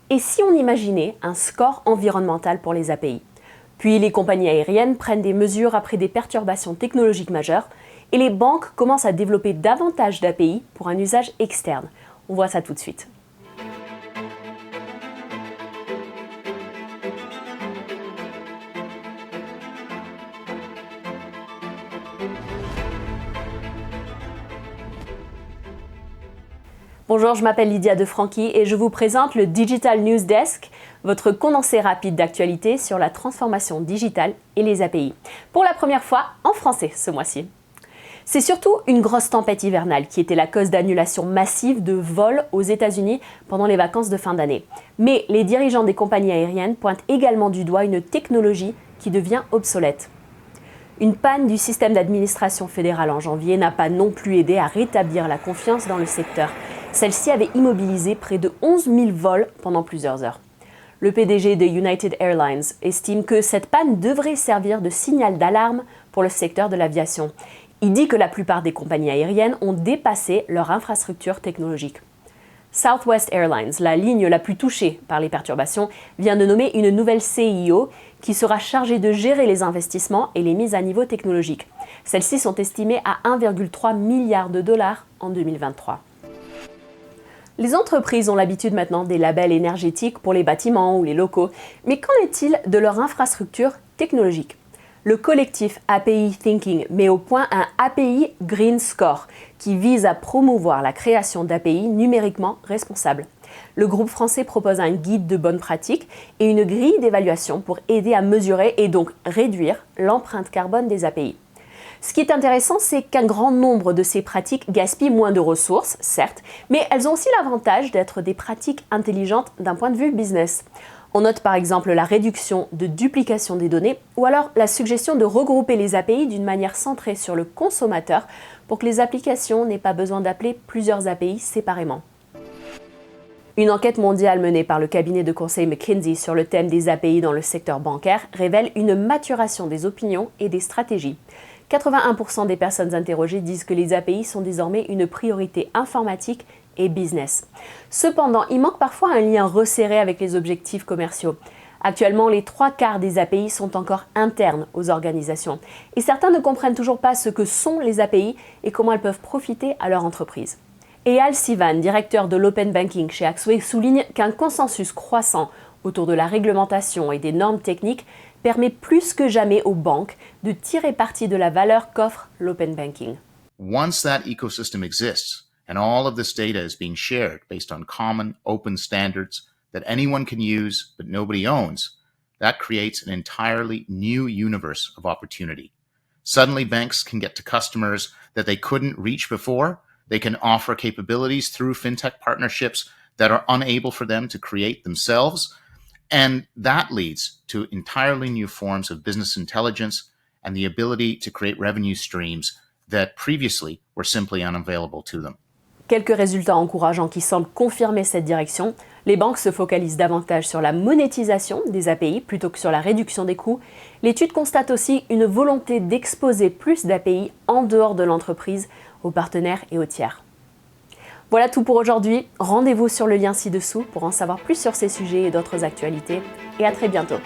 Et si on imaginait un score environnemental pour les API? Puis les compagnies aériennes prennent des mesures après des perturbations technologiques majeures et les banques commencent à développer davantage d'API pour un usage externe. On voit ça tout de suite. Bonjour, je m'appelle Lydia De Franchi et je vous présente le Digital News Desk, votre condensé rapide d'actualité sur la transformation digitale et les API. Pour la première fois en français ce mois-ci. C'est surtout une grosse tempête hivernale qui était la cause d'annulations massives de vols aux États-Unis pendant les vacances de fin d'année. Mais les dirigeants des compagnies aériennes pointent également du doigt une technologie qui devient obsolète. Une panne du système d'administration fédérale en janvier n'a pas non plus aidé à rétablir la confiance dans le secteur. Celle-ci avait immobilisé près de 11 000 vols pendant plusieurs heures. Le PDG de United Airlines estime que cette panne devrait servir de signal d'alarme pour le secteur de l'aviation. Il dit que la plupart des compagnies aériennes ont dépassé leur infrastructure technologique. Southwest Airlines, la ligne la plus touchée par les perturbations, vient de nommer une nouvelle CIO qui sera chargée de gérer les investissements et les mises à niveau technologiques. Celles-ci sont estimées à 1,3 milliard de dollars en 2023. Les entreprises ont l'habitude maintenant des labels énergétiques pour les bâtiments ou les locaux, mais qu'en est-il de leur infrastructure technologique? Le collectif API Thinking met au point un API Green Score qui vise à promouvoir la création d'API numériquement responsables. Le groupe français propose un guide de bonnes pratiques et une grille d'évaluation pour aider à mesurer et donc réduire l'empreinte carbone des API. Ce qui est intéressant, c'est qu'un grand nombre de ces pratiques gaspillent moins de ressources, certes, mais elles ont aussi l'avantage d'être des pratiques intelligentes d'un point de vue business. On note par exemple la réduction de duplication des données ou alors la suggestion de regrouper les API d'une manière centrée sur le consommateur pour que les applications n'aient pas besoin d'appeler plusieurs API séparément. Une enquête mondiale menée par le cabinet de conseil McKinsey sur le thème des API dans le secteur bancaire révèle une maturation des opinions et des stratégies. 81% des personnes interrogées disent que les API sont désormais une priorité informatique et business. Cependant, il manque parfois un lien resserré avec les objectifs commerciaux. Actuellement, les 3/4 des API sont encore internes aux organisations et certains ne comprennent toujours pas ce que sont les API et comment elles peuvent profiter à leur entreprise. Eyal Sivan, directeur de l'Open Banking chez Axway, souligne qu'un consensus croissant autour de la réglementation et des normes techniques permet plus que jamais aux banques de tirer parti de la valeur qu'offre l'Open Banking. Once that ecosystem exists, and all of this data is being shared based on common, open standards that anyone can use but nobody owns, that creates an entirely new universe of opportunity. Suddenly, banks can get to customers that they couldn't reach before. They can offer capabilities through fintech partnerships that are unable for them to create themselves. And that leads to entirely new forms of business intelligence and the ability to create revenue streams that previously were simply unavailable to them. Quelques résultats encourageants qui semblent confirmer cette direction. Les banques se focalisent davantage sur la monétisation des API plutôt que sur la réduction des coûts. L'étude constate aussi une volonté d'exposer plus d'API en dehors de l'entreprise, aux partenaires et aux tiers. Voilà tout pour aujourd'hui. Rendez-vous sur le lien ci-dessous pour en savoir plus sur ces sujets et d'autres actualités. Et à très bientôt.